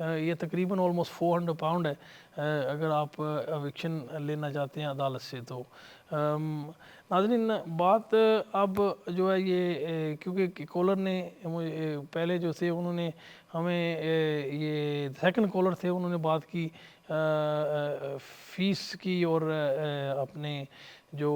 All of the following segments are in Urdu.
یہ تقریباً آلموسٹ 400 پاؤنڈ ہے اگر آپ ایوکشن لینا چاہتے ہیں عدالت سے تو۔ ناظرین بات اب جو ہے یہ کیونکہ کالر نے پہلے جو تھے انہوں نے ہمیں یہ سیکنڈ کالر تھے انہوں نے بات کی فیس کی اور اپنے جو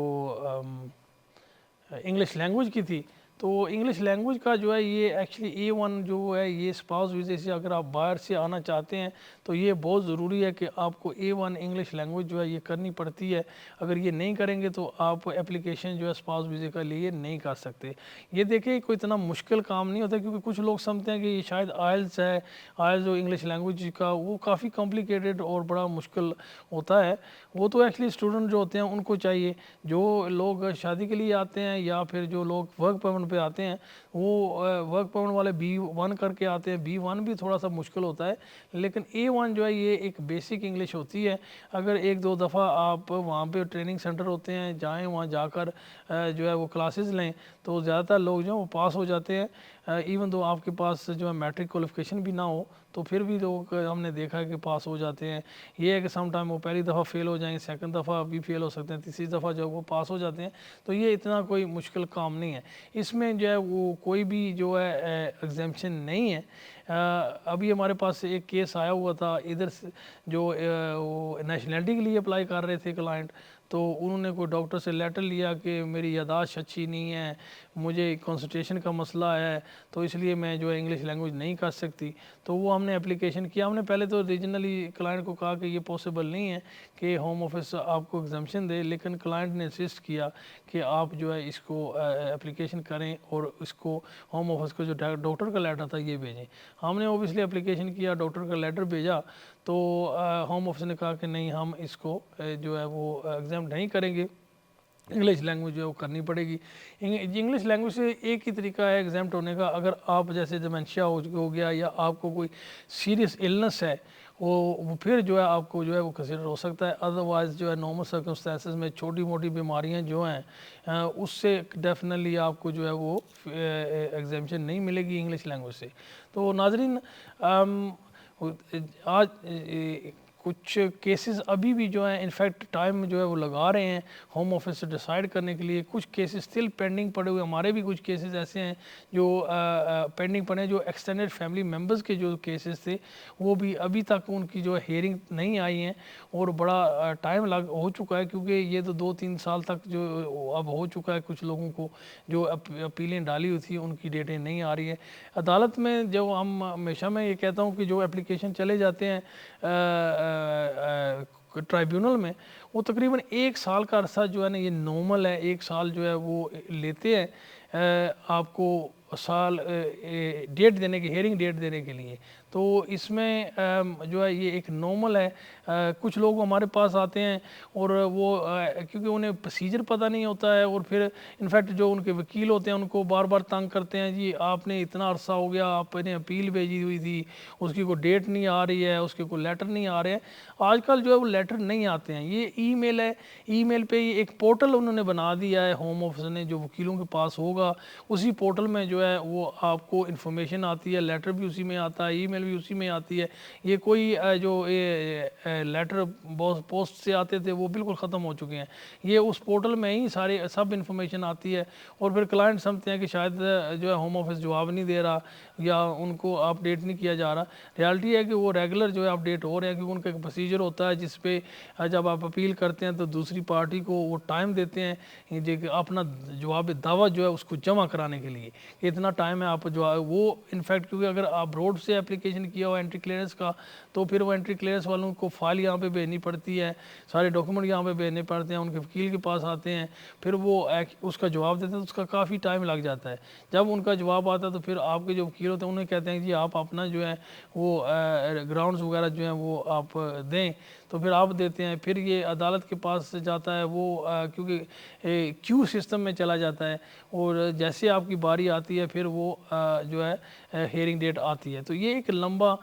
انگلش لینگویج کی تھی، تو انگلش لینگویج کا جو ہے یہ ایکچولی A1 جو ہے یہ اسپاؤس ویزے سے اگر آپ باہر سے آنا چاہتے ہیں تو یہ بہت ضروری ہے کہ آپ کو A1 انگلش لینگویج جو ہے یہ کرنی پڑتی ہے۔ اگر یہ نہیں کریں گے تو آپ اپلیکیشن جو ہے اسپاؤس ویزے کا لیے نہیں کر سکتے۔ یہ دیکھیں کوئی اتنا مشکل کام نہیں ہوتا، کیونکہ کچھ لوگ سمجھتے ہیں کہ یہ شاید آئلز ہے، آئلز جو انگلش لینگویج کا وہ کافی کمپلیکیٹڈ اور بڑا مشکل ہوتا ہے۔ وہ تو ایکچولی اسٹوڈنٹ جو ہوتے ہیں ان کو چاہیے، جو لوگ شادی کے لیے آتے ہیں یا پھر جو لوگ ورک پرمٹ پہ آتے ہیں وہ ورک پرمٹ والے B1 کر کے آتے ہیں۔ B1 بھی تھوڑا سا مشکل ہوتا ہے، لیکن A1 جو ہے یہ ایک بیسک انگلش ہوتی ہے۔ اگر ایک دو دفعہ آپ وہاں پہ ٹریننگ سینٹر ہوتے ہیں جائیں، وہاں جا کر جو ہے وہ کلاسز لیں تو زیادہ تر لوگ جو ہیں وہ پاس ہو جاتے ہیں۔ ایون دو آپ کے پاس جو ہے میٹرک کوالیفیکیشن بھی نہ ہو تو پھر بھی لوگ ہم نے دیکھا ہے کہ پاس ہو جاتے ہیں۔ یہ ہے کہ سم ٹائم وہ پہلی دفعہ فیل ہو جائیں، سیکنڈ دفعہ بھی فیل ہو سکتے ہیں، تیسری دفعہ جو وہ پاس ہو جاتے ہیں، تو یہ اتنا کوئی مشکل کام نہیں ہے۔ اس میں جو ہے وہ کوئی بھی جو ہے ایگزیمپشن نہیں ہے۔ ابھی ہمارے پاس ایک کیس آیا ہوا تھا ادھر سے جو وہ نیشنلٹی کے لیے اپلائی کر رہے تھے کلائنٹ، تو انہوں نے کوئی ڈاکٹر سے لیٹر لیا کہ میری یادداشت اچھی نہیں ہے، مجھے کنسنٹریشن کا مسئلہ ہے، تو اس لیے میں جو ہے انگلش لینگویج نہیں کر سکتی۔ تو وہ ہم نے اپلیکیشن کیا، ہم نے پہلے تو ریجنلی کلائنٹ کو کہا کہ یہ پاسبل نہیں ہے کہ ہوم آفس آپ کو ایگزمپشن دے، لیکن کلائنٹ نے انسسٹ کیا کہ آپ جو ہے اس کو اپلیکیشن کریں اور اس کو ہوم آفس کو جو ڈاکٹر کا لیٹر تھا یہ بھیجیں۔ ہم نے اوبیسلی اپلیکیشن کیا، ڈاکٹر کا لیٹر بھیجا، تو ہوم آفس نے کہا کہ نہیں ہم اس کو جو ہے وہ ایگزامپٹ نہیں کریں گے، انگلش لینگویج جو ہے وہ کرنی پڑے گی۔ انگلش لینگویج سے ایک ہی طریقہ ہے ایگزامپٹ ہونے کا، اگر آپ جیسے ڈیمنشیا ہو گیا یا آپ کو کوئی سیریس النس ہے وہ پھر جو ہے آپ کو جو ہے وہ کنسیڈر ہو سکتا ہے۔ ادروائز جو ہے نارمل سرکمسٹانسز میں چھوٹی موٹی بیماریاں جو ہیں اس سے ڈیفینیٹلی آپ کو جو ہے وہ ایگزامپشن نہیں ملے گی انگلش لینگویج سے۔ تو ناظرین آج کچھ کیسز ابھی بھی جو ہیں انفیکٹ ٹائم جو ہے وہ لگا رہے ہیں ہوم آفس سے ڈیسائیڈ کرنے کے لیے، کچھ کیسز اسٹل پینڈنگ پڑے ہوئے، ہمارے بھی کچھ کیسز ایسے ہیں جو پینڈنگ پڑے ہیں، جو ایکسٹینڈڈ فیملی ممبرز کے جو کیسز تھے وہ بھی ابھی تک ان کی جو ہیئرنگ نہیں آئی ہیں، اور بڑا ٹائم ہو چکا ہے، کیونکہ یہ تو 2-3 سال تک جو اب ہو چکا ہے کچھ لوگوں کو جو اپیلیں ڈالی ہوئی تھی ان کی ڈیٹیں نہیں آ رہی ہیں عدالت میں۔ جو ہم ہمیشہ میں یہ کہتا ہوں کہ جو اپلیکیشن چلے جاتے ہیں ٹرائیبیونل میں، وہ تقریباً 1 سال کا عرصہ جو ہے نا یہ نارمل ہے، 1 سال جو ہے وہ لیتے ہیں آپ کو سال ڈیٹ دینے کی، ہیئرنگ ڈیٹ دینے کے لیے۔ تو اس میں جو ہے یہ ایک نارمل ہے۔ کچھ لوگ ہمارے پاس آتے ہیں اور وہ کیونکہ انہیں پروسیجر پتہ نہیں ہوتا ہے، اور پھر انفیکٹ جو ان کے وکیل ہوتے ہیں ان کو بار بار تنگ کرتے ہیں، جی آپ نے اتنا عرصہ ہو گیا، آپ نے اپیل بھیجی ہوئی تھی، اس کی کوئی ڈیٹ نہیں آ رہی ہے، اس کے کوئی لیٹر نہیں آ رہے ہیں۔ آج کل جو ہے وہ لیٹر نہیں آتے ہیں، یہ ای میل ہے، ای میل پہ ایک پورٹل انہوں نے بنا دیا ہے ہوم آفس نے جو وکیلوں کے پاس ہوگا، اسی پورٹل میں جو ہے وہ آپ کو انفارمیشن آتی ہے، لیٹر بھی اسی میں آتا ہے، ای میل بھی اسی میں آتی ہے۔ یہ کوئی جو لیٹر پوسٹ سے آتے تھے وہ بالکل ختم ہو چکے ہیں، یہ اس پورٹل میں ہی سارے سب انفارمیشن آتی ہے، اور پھر کلائنٹ سمجھتے ہیں کہ شاید جو ہے ہوم آفس جواب نہیں دے رہا یا ان کو اپ ڈیٹ نہیں کیا جا رہا۔ ریالٹی ہے کہ وہ ریگولر جو ہے اپ ڈیٹ ہو رہے ہیں، کیونکہ ان کا ایک پروسیجر ہوتا ہے جس پہ جب آپ اپیل کرتے ہیں تو دوسری پارٹی کو وہ ٹائم دیتے ہیں کہ اپنا جواب دعویٰ جو ہے اس کو جمع کرانے کے لیے، کہ اتنا ٹائم ہے آپ جو وہ انفیکٹ، کیونکہ اگر آپ روڈ سے اپلیکیشن کیا ہو انٹری کلیئرنس کا تو پھر وہ انٹری کلیئرنس والوں کو فائل یہاں پہ بھیجنی پڑتی ہے، سارے ڈاکومنٹ یہاں پہ بھیجنے پڑتے ہیں، ان کے وکیل کے پاس آتے ہیں، پھر وہ اس کا جواب دیتے ہیں، تو اس کا کافی ٹائم لگ جاتا ہے۔ جب ان کا جواب آتا ہے تو پھر آپ کے جو وکیل ہوتے ہیں انہیں کہتے ہیں جی آپ اپنا جو ہے وہ گراؤنڈز وغیرہ جو ہیں وہ آپ دیں، تو پھر آپ دیتے ہیں، پھر یہ عدالت کے پاس جاتا ہے، وہ کیونکہ کیو سسٹم میں چلا جاتا ہے، اور جیسے آپ کی باری آتی ہے پھر وہ جو ہے ہیئرنگ ڈیٹ آتی ہے۔ تو یہ ایک لمبا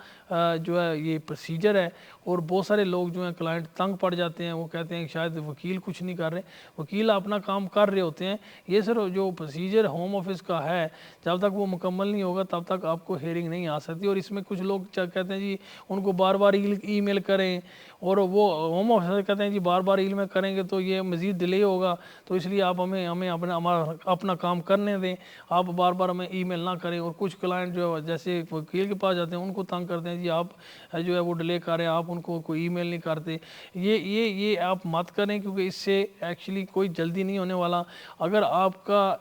جو ہے یہ پروسیجر ہے، اور بہت سارے لوگ جو ہیں کلائنٹ تنگ پڑ جاتے ہیں، وہ کہتے ہیں کہ شاید وکیل کچھ نہیں کر رہے، وکیل اپنا کام کر رہے ہوتے ہیں، یہ صرف جو پروسیجر ہوم آفس کا ہے جب تک وہ مکمل نہیں ہوگا تب تک آپ کو ہیئرنگ نہیں آ سکتی، اور اس میں کچھ لوگ کہتے ہیں جی ان کو بار بار ای میل کریں، اور وہ ہوم آفس سے کہتے ہیں جی بار بار ای میل کریں گے تو یہ مزید ڈیلے ہوگا، تو اس لیے آپ ہمیں اپنا کام کرنے دیں، آپ بار بار ہمیں ای میل نہ کریں۔ اور کچھ کلائنٹ جو ہے جیسے وکیل کے پاس جاتے ہیں ان کو تنگ کرتے ہیں، جی آپ جو ہے وہ ڈیلے کر رہے ہیں، آپ ان کو کوئی ای میل نہیں کرتے، یہ آپ مت کریں، کیونکہ اس سے ایکچولی کوئی جلدی نہیں ہونے والا۔ اگر آپ کا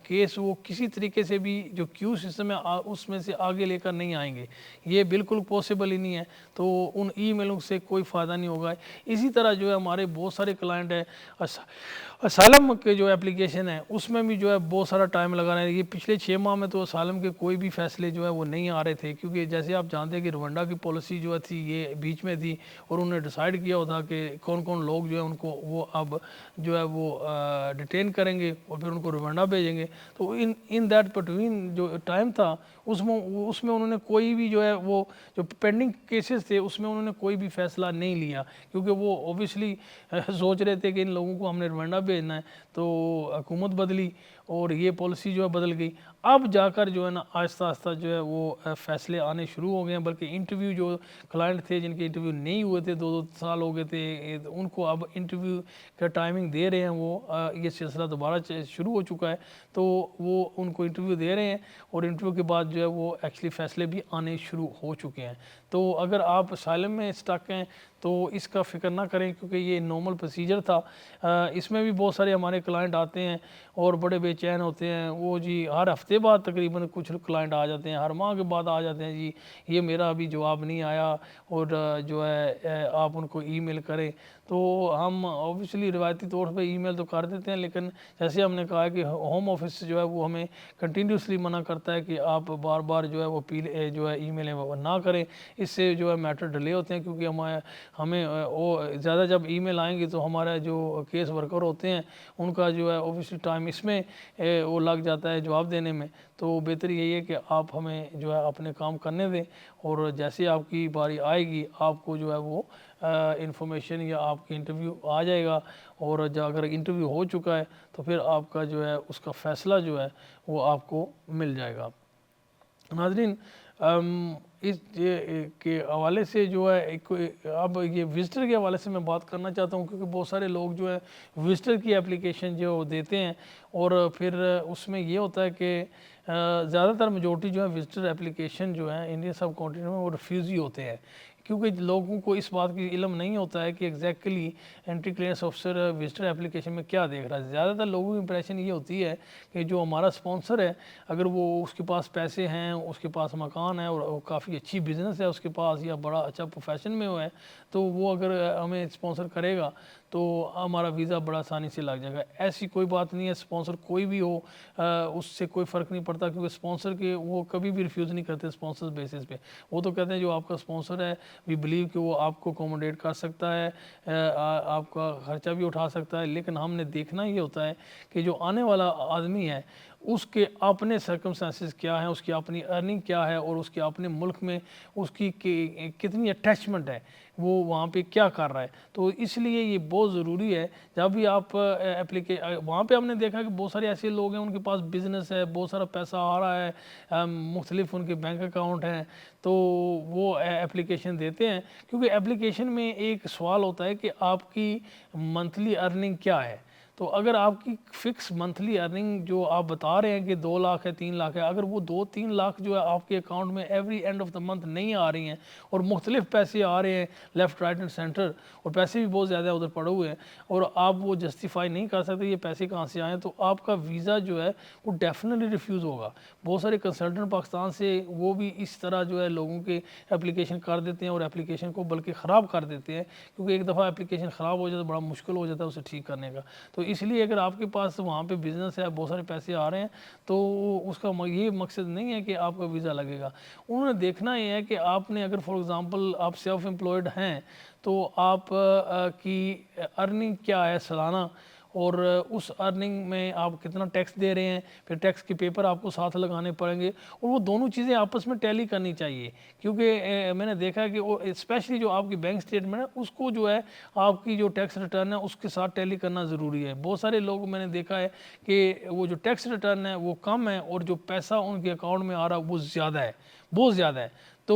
کیس وہ کسی طریقے سے بھی جو کیو سسٹم ہے اس میں سے آگے لے کر نہیں آئیں گے، یہ بالکل پاسبل ہی نہیں ہے، تو ان ای میلوں سے کوئی فائدہ نہیں ہوگا۔ اسی طرح جو ہے ہمارے بہت سارے کلائنٹ ہیں اسائلم کے جو اپلیکیشن ہے اس میں بھی جو ہے بہت سارا ٹائم لگا رہے ہیں۔ یہ پچھلے 6 ماہ میں تو اسائلم کے کوئی بھی فیصلے جو ہے وہ نہیں آ رہے تھے، کیونکہ جیسے آپ جانتے ہیں کہ روانڈا کی پالیسی جو تھی یہ بیچ میں تھی، اور انہوں نے ڈیسائیڈ کیا ہوتا کہ کون کون لوگ جو ہے ان کو وہ اب جو ہے وہ ڈیٹین کریں گے اور پھر ان کو روانڈا بھیجیں گے، تو ان دیٹ بٹوین جو ٹائم تھا اس میں انہوں نے کوئی بھی جو ہے وہ جو پینڈنگ کیسز تھے اس میں انہوں نے کوئی بھی فیصلہ نہیں لیا، کیونکہ وہ اوبیسلی سوچ رہے تھے کہ ان لوگوں کو ہم نے روانڈا بھیجنا ہے، تو حکومت بدلی اور یہ پالیسی جو ہے بدل گئی۔ اب جا کر جو ہے نا آہستہ آہستہ جو ہے وہ فیصلے آنے شروع ہو گئے ہیں، بلکہ انٹرویو جو کلائنٹ تھے جن کے انٹرویو نہیں ہوئے تھے 2 سال ہو گئے تھے ان کو اب انٹرویو کا ٹائمنگ دے رہے ہیں، وہ یہ سلسلہ دوبارہ شروع ہو چکا ہے، تو وہ ان کو انٹرویو دے رہے ہیں، اور انٹرویو کے بعد جو ہے وہ ایکچولی فیصلے بھی آنے شروع ہو چکے ہیں۔ تو اگر آپ اسائلم میں اسٹک ہیں تو اس کا فکر نہ کریں، کیونکہ یہ نارمل پروسیجر تھا۔ اس میں بھی بہت سارے ہمارے کلائنٹ آتے ہیں اور بڑے بے چین ہوتے ہیں، وہ جی ہر ہفتے بعد تقریباً کچھ کلائنٹ آ جاتے ہیں، ہر ماہ کے بعد آ جاتے ہیں، جی یہ میرا ابھی جواب نہیں آیا، اور جو ہے آپ ان کو ای میل کریں، تو ہم اوبیسلی روایتی طور پہ ای میل تو کر دیتے ہیں، لیکن جیسے ہم نے کہا کہ ہوم آفس جو ہے وہ ہمیں کنٹینیوسلی منع کرتا ہے کہ آپ بار بار جو ہے وہ جو ہے ای میلیں نہ کریں، اس سے جو ہے میٹر ڈیلے ہوتے ہیں، کیونکہ ہمیں زیادہ جب ای میل آئیں گی تو ہمارا جو کیس ورکر ہوتے ہیں ان کا جو ہے اوبیسلی ٹائم اس میں وہ لگ جاتا ہے جواب دینے میں، تو بہتر یہی ہے کہ آپ ہمیں جو ہے اپنے کام کرنے دیں، اور جیسے آپ کی باری آئے گی آپ کو جو ہے وہ انفارمیشن یا آپ کی انٹرویو آ جائے گا، اور اگر انٹرویو ہو چکا ہے تو پھر آپ کا جو ہے اس کا فیصلہ جو ہے وہ آپ کو مل جائے گا۔ ناظرین، اس کے حوالے سے جو ہے اب یہ وزٹر کے حوالے سے میں بات کرنا چاہتا ہوں، کیونکہ بہت سارے لوگ جو ہے وزٹر کی اپلیکیشن جو دیتے ہیں، اور پھر اس میں یہ ہوتا ہے کہ زیادہ تر میجورٹی جو ہے وزٹر اپلیکیشن جو ہے انڈین سب کانٹیننٹ میں وہ ریفیوز ہی ہوتے ہیں، کیونکہ لوگوں کو اس بات کی علم نہیں ہوتا ہے کہ exactly entry clearance officer visitor application میں کیا دیکھ رہا ہے۔ زیادہ تر لوگوں کی امپریشن یہ ہوتی ہے کہ جو ہمارا اسپانسر ہے اگر وہ اس کے پاس پیسے ہیں، اس کے پاس مکان ہے، اور کافی اچھی بزنس ہے اس کے پاس، یا بڑا اچھا پروفیشن میں ہوا ہے، تو وہ اگر ہمیں اسپانسر کرے گا تو ہمارا ویزا بڑا آسانی سے لگ جائے گا۔ ایسی کوئی بات نہیں ہے، اسپانسر کوئی بھی ہو اس سے کوئی فرق نہیں پڑتا، کیونکہ اسپانسر کے وہ کبھی بھی ریفیوز نہیں کرتے اسپانسر بیسس پہ، وہ تو کہتے ہیں جو آپ کا اسپانسر ہے وی بلیو کہ وہ آپ کو اکوموڈیٹ کر سکتا ہے، آپ کا خرچہ بھی اٹھا سکتا ہے، لیکن ہم نے دیکھنا یہ ہوتا ہے کہ جو آنے والا آدمی ہے اس کے اپنے سرکمسٹانسز کیا ہیں، اس کی اپنی ارننگ کیا ہے، اور اس کے اپنے ملک میں اس کی کتنی اٹیچمنٹ ہے، وہ وہاں پہ کیا کر رہا ہے، تو اس لیے یہ بہت ضروری ہے جب بھی آپ وہاں پہ ہم نے دیکھا کہ بہت سارے ایسے لوگ ہیں ان کے پاس بزنس ہے، بہت سارا پیسہ آ رہا ہے، مختلف ان کے بینک اکاؤنٹ ہیں، تو وہ اپلیکیشن دیتے ہیں، کیونکہ اپلیکیشن میں ایک سوال ہوتا ہے کہ آپ کی منتھلی ارننگ کیا ہے، تو اگر آپ کی فکس منتھلی ارننگ جو آپ بتا رہے ہیں کہ 2 لاکھ ہے 3 لاکھ ہے، اگر وہ 2-3 لاکھ جو ہے آپ کے اکاؤنٹ میں every and of the month نہیں آ رہی ہیں، اور مختلف پیسے آ رہے ہیں لیفٹ رائٹ اینڈ سینٹر، اور پیسے بھی بہت زیادہ ادھر پڑے ہوئے ہیں، اور آپ وہ جسٹیفائی نہیں کر سکتے یہ پیسے کہاں سے آئے ہیں، تو آپ کا ویزا جو ہے وہ ڈیفینیٹلی ریفیوز ہوگا۔ بہت سارے کنسلٹنٹ پاکستان سے وہ بھی اس طرح جو ہے لوگوں کے اپلیکیشن کر دیتے ہیں، اور اپلیکیشن کو بلکہ خراب کر دیتے ہیں، کیونکہ ایک دفعہ اپلیکیشن خراب ہو جائے تو بڑا مشکل ہو جاتا ہے اسے ٹھیک کرنے کا، تو اس لیے اگر آپ کے پاس وہاں پہ بزنس ہے، بہت سارے پیسے آ رہے ہیں، تو اس کا یہ مقصد نہیں ہے کہ آپ کا ویزا لگے گا۔ انہوں نے دیکھنا یہ ہے کہ آپ نے اگر فار ایگزامپل آپ سیلف امپلائڈ ہیں تو آپ کی ارننگ کیا ہے سالانہ، اور اس ارننگ میں آپ کتنا ٹیکس دے رہے ہیں، پھر ٹیکس کے پیپر آپ کو ساتھ لگانے پڑیں گے، اور وہ دونوں چیزیں آپس میں ٹیلی کرنی چاہیے، کیونکہ میں نے دیکھا ہے کہ وہ اسپیشلی جو آپ کی بینک اسٹیٹمنٹ ہے اس کو جو ہے آپ کی جو ٹیکس ریٹرن ہے اس کے ساتھ ٹیلی کرنا ضروری ہے۔ بہت سارے لوگ میں نے دیکھا ہے کہ وہ جو ٹیکس ریٹرن ہے وہ کم ہے اور جو پیسہ ان کے اکاؤنٹ میں آ رہا ہے وہ زیادہ ہے، بہت زیادہ ہے، تو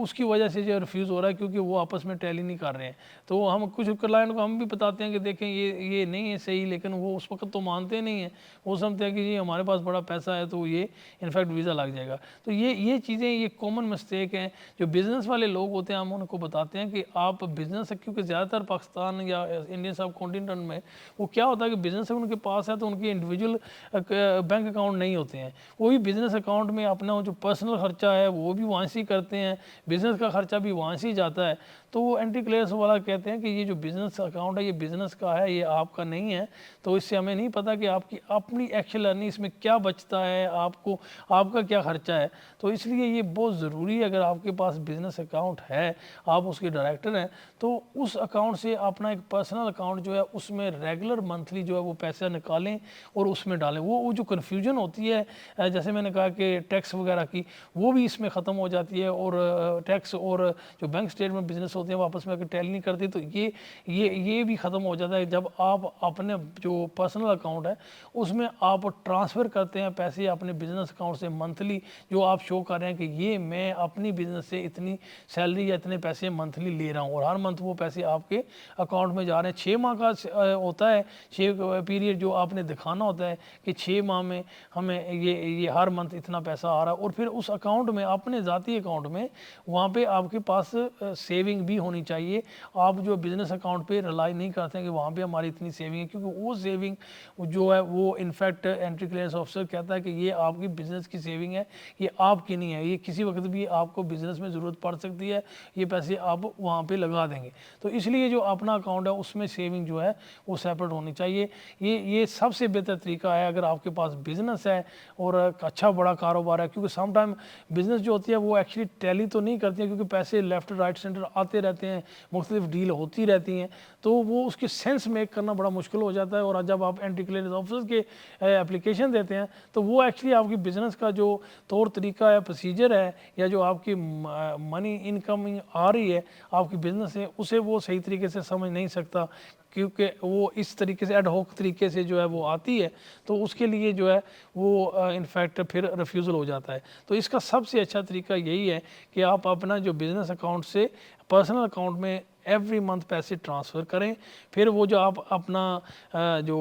اس کی وجہ سے جو ریفیوز ہو رہا ہے کیونکہ وہ آپس میں ٹیلی نہیں کر رہے ہیں۔ تو ہم کچھ کلائنٹ کو ہم بھی بتاتے ہیں کہ دیکھیں یہ نہیں ہے صحیح، لیکن وہ اس وقت تو مانتے نہیں ہیں، وہ سمجھتے ہیں کہ جی ہمارے پاس بڑا پیسہ ہے تو یہ انفیکٹ ویزا لگ جائے گا۔ تو یہ چیزیں یہ کامن مسٹیک ہیں جو بزنس والے لوگ ہوتے ہیں، ہم ان کو بتاتے ہیں کہ آپ بزنس، کیونکہ زیادہ تر پاکستان یا انڈین سب کانٹیننٹ میں وہ کیا ہوتا ہے کہ بزنس ان کے پاس ہے تو ان کے انڈیویجول بینک اکاؤنٹ نہیں ہوتے ہیں، وہی بزنس اکاؤنٹ میں اپنا جو پرسنل خرچہ ہے وہ بھی وہاں سے ہی کرتے ہیں، بزنس کا خرچہ بھی وہاں سے ہی جاتا ہے۔ تو وہ اینٹی کلیئرس والا کہتے ہیں کہ یہ جو بزنس اکاؤنٹ ہے یہ بزنس کا ہے، یہ آپ کا نہیں ہے، تو اس سے ہمیں نہیں پتہ کہ آپ کی اپنی ایکچوئل ارننگ اس میں کیا بچتا ہے، آپ کا کیا خرچہ ہے۔ تو اس لیے یہ بہت ضروری ہے، اگر آپ کے پاس بزنس اکاؤنٹ ہے، آپ اس کے ڈائریکٹر ہیں، تو اس اکاؤنٹ سے اپنا ایک پرسنل اکاؤنٹ جو ہے اس میں ریگولر منتھلی جو ہے وہ پیسہ نکالیں اور اس میں ڈالیں۔ وہ جو کنفیوژن ہوتی ہے جیسے میں نے کہا کہ ٹیکس وغیرہ کی، وہ بھی اس میں ختم ہو جاتی ہے، اور ٹیکس اور جو بینک اسٹیٹمنٹ بزنس ہوتے ہیں وہ آپس میں اگر ٹیلی نہیں کرتی تو یہ بھی ختم ہو جاتا ہے جب آپ اپنے جو پرسنل اکاؤنٹ ہے اس میں آپ ٹرانسفر کرتے ہیں پیسے اپنے بزنس اکاؤنٹ سے منتھلی، جو آپ شو کر رہے ہیں کہ یہ میں اپنی بزنس سے اتنی سیلری یا اتنے پیسے منتھلی لے رہا ہوں، اور ہر منتھ وہ پیسے آپ کے اکاؤنٹ میں جا رہے ہیں۔ 6 ماہ کا ہوتا ہے، 6 پیریڈ جو آپ نے دکھانا ہوتا ہے کہ 6 ماہ میں ہمیں یہ ہر منتھ اتنا پیسہ آ رہا ہے، اور پھر اس اکاؤنٹ میں اپنے ذاتی اکاؤنٹ میں وہاں پہ آپ کے پاس سیونگ بھی ہونی چاہیے۔ آپ جو بزنس اکاؤنٹ پہ ریلائی نہیں کرتے ہیں کہ وہاں پہ ہماری اتنی سیونگ ہے، کیونکہ وہ سیونگ جو ہے وہ انفیکٹ اینٹری کلیئرنس آفیسر کہتا ہے کہ یہ آپ کی بزنس کی سیونگ ہے، یہ آپ کی نہیں ہے، یہ کسی وقت بھی آپ کو بزنس میں ضرورت پڑ سکتی ہے، یہ پیسے آپ وہاں پہ لگا دیں گے۔ تو اس لیے جو اپنا اکاؤنٹ ہے اس میں سیونگ جو ہے وہ سیپریٹ ہونی چاہیے۔ یہ سب سے بہتر طریقہ ہے اگر آپ کے پاس بزنس ہے اور اچھا بڑا کاروبار ہے، کیونکہ سم ٹائم بزنس جو ہوتی ہے وہ ایکچولی ٹیلی تو نہیں کرتی ہے، کیونکہ پیسے لیفٹ رائٹ سینٹر آتے رہتے ہیں، مختلف ڈیل ہوتی رہتی ہیں، تو وہ اس کے سینس میک کرنا بڑا مشکل ہو جاتا ہے۔ اور جب آپ اینٹی کلیئرنس آفیسر کے اپلیکیشن دیتے ہیں تو وہ ایکچولی آپ کی بزنس کا جو طور طریقہ ہے، پروسیجر ہے، یا جو آپ کی منی انکم آ رہی ہے آپ کی بزنس سے، اسے وہ صحیح طریقے سے سمجھ نہیں سکتا، کیونکہ وہ اس طریقے سے ایڈ ہوک طریقے سے جو ہے وہ آتی ہے، تو اس کے لیے جو ہے وہ انفیکٹ پھر ریفیوزل ہو جاتا ہے۔ تو اس کا سب سے اچھا طریقہ یہی ہے کہ آپ اپنا جو بزنس اکاؤنٹ سے پرسنل اکاؤنٹ میں ایوری منتھ پیسے ٹرانسفر کریں، پھر وہ جو آپ اپنا جو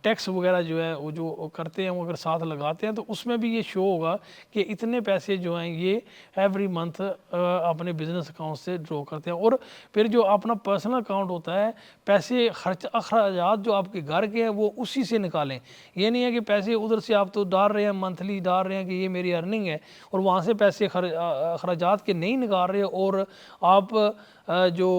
ٹیکس وغیرہ جو ہے وہ جو کرتے ہیں وہ اگر ساتھ لگاتے ہیں تو اس میں بھی یہ شو ہوگا کہ اتنے پیسے جو ہیں یہ ایوری منتھ اپنے بزنس اکاؤنٹ سے ڈرا کرتے ہیں۔ اور پھر جو اپنا پرسنل اکاؤنٹ ہوتا ہے، پیسے اخراجات جو آپ کے گھر کے ہیں وہ اسی سے نکالیں۔ یہ نہیں ہے کہ پیسے ادھر سے آپ تو ڈال رہے ہیں، منتھلی ڈال رہے ہیں کہ یہ میری ارننگ ہے، اور وہاں سے پیسے اخراجات کے نہیں نکال رہے، اور آپ جو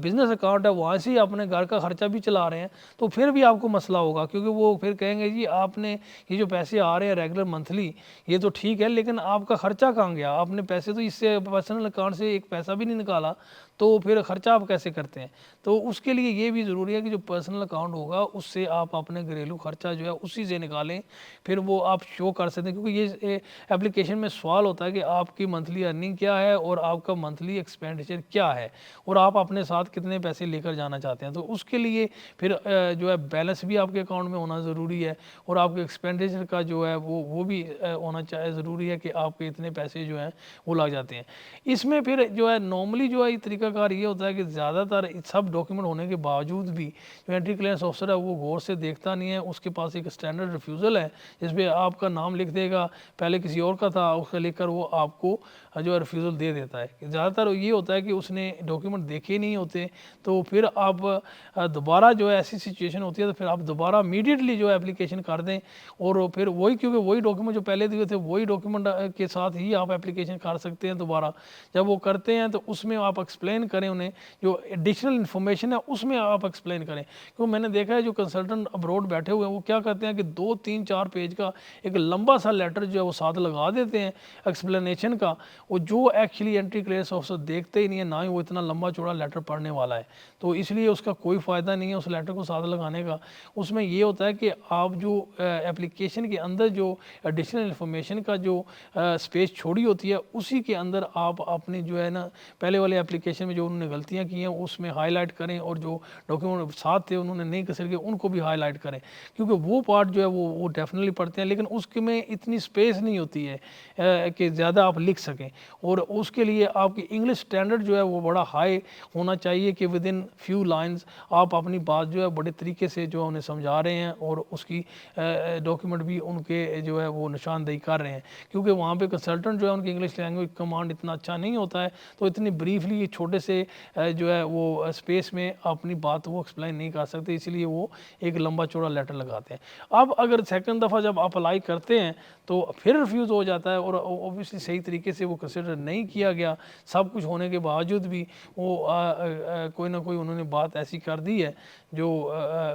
بزنس اکاؤنٹ ہے وہاں سے ہی اپنے گھر کا خرچہ بھی چلا رہے ہیں، تو پھر بھی آپ کو مسئلہ ہوگا، کیونکہ وہ پھر کہیں گے جی آپ نے یہ جو پیسے آ رہے ہیں ریگولر منتھلی یہ تو ٹھیک ہے، لیکن آپ کا خرچہ کہاں گیا؟ آپ نے پیسے تو اس سے پرسنل اکاؤنٹ سے ایک پیسہ بھی نہیں نکالا، تو پھر خرچہ آپ کیسے کرتے ہیں؟ تو اس کے لیے یہ بھی ضروری ہے کہ جو پرسنل اکاؤنٹ ہوگا اس سے آپ اپنے گھریلو خرچہ جو ہے اسی سے نکالیں، پھر وہ آپ شو کر سکتے ہیں، کیونکہ یہ اپلیکیشن میں سوال ہوتا ہے کہ آپ کی منتھلی ارننگ کیا ہے اور آپ کا منتھلی ایکسپینڈیچر کیا ہے، اور آپ اپنے ساتھ کتنے پیسے لے کر جانا چاہتے ہیں۔ تو اس کے لیے پھر جو ہے بیلنس بھی آپ کے اکاؤنٹ میں ہونا ضروری ہے، اور آپ کے ایکسپینڈیچر کا جو ہے وہ بھی ہونا چاہیے، ضروری ہے کہ آپ کے اتنے پیسے جو ہیں وہ لگ جاتے ہیں۔ اس میں پھر جو ہے نارملی جو ہے طریقہ کار یہ ہوتا ہے کہ زیادہ تر سب ڈاکیومنٹ ہونے کے باوجود بھی جو اینٹری کلیئرنس آفیسر ہے وہ غور سے دیکھتا نہیں ہے، اس کے پاس ایک اسٹینڈرڈ ریفیوزل ہے جس پہ آپ کا نام لکھ دے گا، پہلے کسی اور کا تھا اس کا لکھ کر وہ آپ کو جو ہے ریفیوزل دے دیتا ہے۔ زیادہ تر یہ ہوتا ہے کہ اس نے ڈاکیومنٹ دیکھے نہیں ہوتے، تو پھر آپ دوبارہ جو ہے ایسی سچویشن ہوتی ہے تو پھر آپ دوبارہ امیڈیٹلی جو ہے اپلیکیشن کر دیں، اور پھر وہی کیونکہ وہی ڈاکیومنٹ جو پہلے دیے تھے وہی ڈاکیومنٹ کے ساتھ ہی آپ اپلیکیشن کر سکتے ہیں دوبارہ۔ جب وہ کرتے ہیں تو اس میں آپ ایکسپلین ایکسپلین کریں انہیں، جو ایڈیشنل انفارمیشن ہے اس میں آپ ایکسپلین کریں. کیونکہ میں نے دیکھا ہے جو کنسلٹنٹ ابروڈ بیٹھے ہوئے ہیں وہ کیا کرتے ہیں کہ 2 3 4 پیج کا ایک لمبا سا لیٹر جو ہے وہ ساتھ لگا دیتے ہیں ایکسپلینیشن کا، وہ جو ایکچولی اینٹی کلیئرنس آفیسر دیکھتے ہی نہیں ہے، نہ ہی وہ اتنا لمبا چوڑا لیٹر پڑھنے والا ہے. تو اس لیے اس کا کوئی فائدہ نہیں ہے اس لیٹر کو ساتھ لگانے کا. اس میں یہ ہوتا ہے کہ آپ جو اپلیکیشن کے اندر جو ایڈیشنل انفارمیشن کا جو اسپیس چھوڑی ہوتی ہے اسی کے اندر آپ اپنی جو ہے نا پہلے والے اپلیکیشن میں جو انہوں نے غلطیاں کی ہیں اس میں ہائی لائٹ کریں، اور جو ڈاکیومنٹ ساتھ تھے انہوں نے نہیں کسر کے ان کو بھی ہائی لائٹ کریں، کیونکہ وہ پارٹ جو ہے وہ ڈیفینیٹلی پڑھتے ہیں، لیکن اس کے میں اتنی اسپیس نہیں ہوتی ہے کہ زیادہ آپ لکھ سکیں. اور اس کے لیے آپ کی انگلش اسٹینڈرڈ جو ہے وہ بڑا ہائی ہونا چاہیے کہ ود ان فیو لائنز آپ اپنی بات جو ہے بڑے طریقے سے جو انہیں سمجھا رہے ہیں، اور اس کی ڈاکیومنٹ بھی ان کے جو ہے وہ نشاندہی کر رہے ہیں. کیونکہ وہاں پہ کنسلٹنٹ جو ہے ان کی انگلش لینگویج کمانڈ اتنا اچھا نہیں ہوتا ہے، تو اتنی بریفلی چھوٹے سے جو ہے وہ اسپیس میں اپنی بات وہ ایکسپلین نہیں کر سکتے، اس لیے وہ ایک لمبا چوڑا لیٹر لگاتے ہیں. اب اگر سیکنڈ دفعہ جب آپ اپلائی کرتے ہیں تو پھر ریفیوز ہو جاتا ہے، اور اوبیسلی صحیح طریقے سے وہ کنسیڈر نہیں کیا گیا، سب کچھ ہونے کے باوجود بھی وہ کوئی نہ کوئی انہوں نے بات ایسی کر دی ہے جو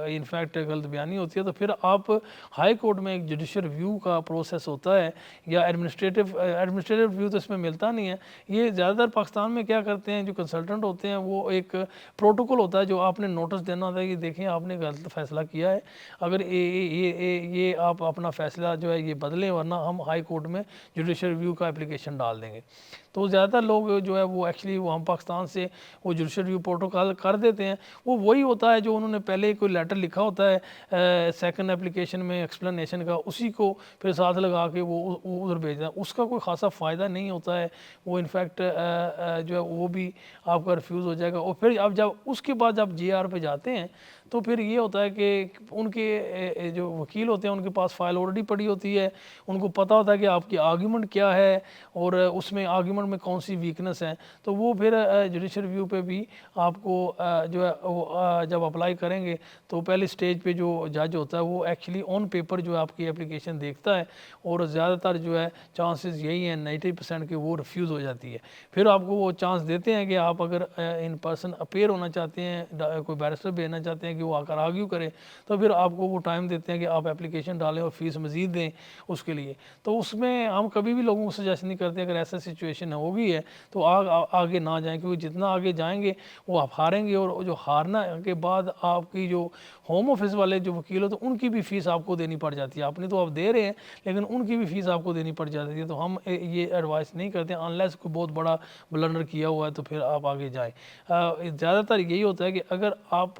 انفیکٹ غلط بیانی ہوتی ہے. تو پھر آپ ہائی کورٹ میں ایک جوڈیشل ریویو کا پروسیس ہوتا ہے، یا ایڈمنسٹریٹو ریویو تو اس میں ملتا نہیں ہے. یہ زیادہ تر پاکستان میں کیا کرتے ہیں جو کنسلٹنٹ ہوتے ہیں وہ ایک پروٹوکول ہوتا ہے جو آپ نے نوٹس دینا ہوتا ہے کہ دیکھیں آپ نے غلط فیصلہ کیا ہے، اگر یہ آپ اپنا فیصلہ جو ہے یہ بدلیں ورنہ ہم ہائی کورٹ میں جوڈیشل ریویو کا اپلیکیشن ڈال دیں گے. تو زیادہ تر لوگ جو ہے وہ ایکچولی وہ ہم پاکستان سے وہ جوڈیشل ریویو پروٹوکول کر دیتے ہیں، وہ وہی ہوتا ہے جو انہوں نے پہلے کوئی لیٹر لکھا ہوتا ہے سیکنڈ اپلیکیشن میں ایکسپلینیشن کا، اسی کو پھر ساتھ لگا کے وہ ادھر بھیجتے ہیں. اس کا کوئی خاصا فائدہ نہیں ہوتا ہے، وہ انفیکٹ جو ہے وہ بھی آپ کا ریفیوز ہو جائے گا. اور پھر اب جب اس کے بعد جب جے آر پہ جاتے ہیں تو پھر یہ ہوتا ہے کہ ان کے جو وکیل ہوتے ہیں ان کے پاس فائل آلریڈی پڑی ہوتی ہے، ان کو پتہ ہوتا ہے کہ آپ کی آرگیومنٹ کیا ہے اور اس میں آرگیومنٹ میں کون سی ویکنس ہے. تو وہ پھر جوڈیشل ریویو پہ بھی آپ کو جو ہے جب اپلائی کریں گے تو پہلی سٹیج پہ جو جج ہوتا ہے وہ ایکچولی آن پیپر جو ہے آپ کی اپلیکیشن دیکھتا ہے، اور زیادہ تر جو ہے چانسز یہی ہیں 90% کہ وہ ریفیوز ہو جاتی ہے. پھر آپ کو وہ چانس دیتے ہیں کہ آپ اگر ان پرسن اپیئر ہونا چاہتے ہیں، کوئی بیرسٹر بھیجنا چاہتے ہیں کہ وہ آ کر آرگیو کرے، تو پھر آپ کو وہ ٹائم دیتے ہیں کہ آپ اپلیکیشن ڈالیں اور فیس مزید دیں اس کے لیے. تو اس میں ہم کبھی بھی لوگوں کو سجیسٹ نہیں کرتے اگر ایسا سچویشن ہوگی ہے تو آگے نہ جائیں، کیونکہ جتنا آگے جائیں گے وہ آپ ہاریں گے، اور جو ہارنا کے بعد آپ کی جو ہوم آفس والے جو وکیل ہوتے ہیں ان کی بھی فیس آپ کو دینی پڑ جاتی ہے. اپنی تو آپ دے رہے ہیں لیکن ان کی بھی فیس آپ کو دینی پڑ جاتی ہے. تو ہم یہ ایڈوائس نہیں کرتے انلیس کوئی بہت بڑا بلنڈر کیا ہوا ہے تو پھر آپ آگے جائیں. زیادہ تر یہی ہوتا ہے کہ اگر آپ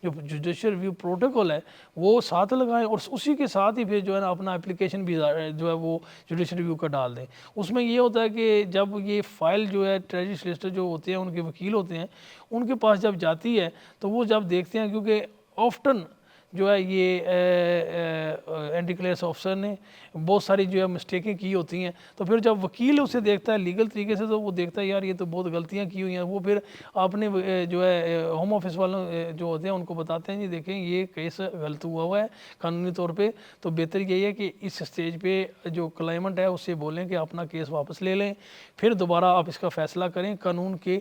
جو جوڈیشل ریویو پروٹوکول ہے وہ ساتھ لگائیں اور اسی کے ساتھ ہی پھر جو ہے نا اپنا اپلیکیشن بھی جو ہے وہ جوڈیشل ریویو کا ڈال دیں. اس میں یہ ہوتا ہے کہ جب یہ فائل جو ہے ٹریجری سولسٹر جو ہوتے ہیں ان کے وکیل ہوتے ہیں ان کے پاس جب جاتی ہے تو وہ جب دیکھتے ہیں، کیونکہ آفٹن جو ہے یہ اینٹی کلیئرنس آفیسر نے بہت ساری جو ہے مسٹیکیں کی ہوتی ہیں، تو پھر جب وکیل اسے دیکھتا ہے لیگل طریقے سے تو وہ دیکھتا ہے یار یہ تو بہت غلطیاں کی ہوئی ہیں. وہ پھر آپ نے جو ہے ہوم آفس والوں جو ہوتے ہیں ان کو بتاتے ہیں جی دیکھیں یہ کیس غلط ہوا ہے قانونی طور پہ، تو بہتر یہی ہے کہ اس سٹیج پہ جو کلائمنٹ ہے اس سے بولیں کہ اپنا کیس واپس لے لیں، پھر دوبارہ آپ اس کا فیصلہ کریں قانون کے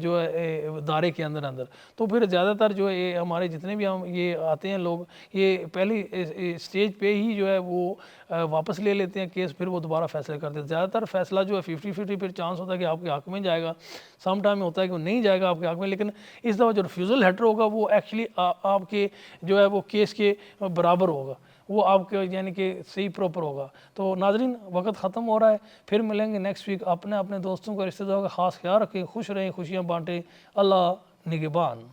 جو ہے دائرے کے اندر. تو پھر زیادہ تر جو ہے ہمارے جتنے بھی ہم یہ آتے ہیں لوگ یہ پہلی سٹیج پہ ہی جو ہے وہ واپس لے لیتے ہیں کیس، پھر وہ دوبارہ فیصلہ کرتے ہیں. زیادہ تر فیصلہ جو ہے 50-50 پھر چانس ہوتا ہے کہ آپ کے حق میں جائے گا، سم ٹائم ہوتا ہے کہ وہ نہیں جائے گا آپ کے حق میں، لیکن اس دفعہ جو ریفیوزل لیٹر ہوگا وہ ایکچولی آپ کے جو ہے وہ کیس کے برابر ہوگا، وہ آپ کے یعنی کہ صحیح پراپر ہوگا. تو ناظرین وقت ختم ہو رہا ہے، پھر ملیں گے نیکسٹ ویک. اپنے دوستوں کا رشتہ داروں کا خاص خیال رکھیں، خوش رہیں، خوشیاں بانٹیں. اللہ نگہبان.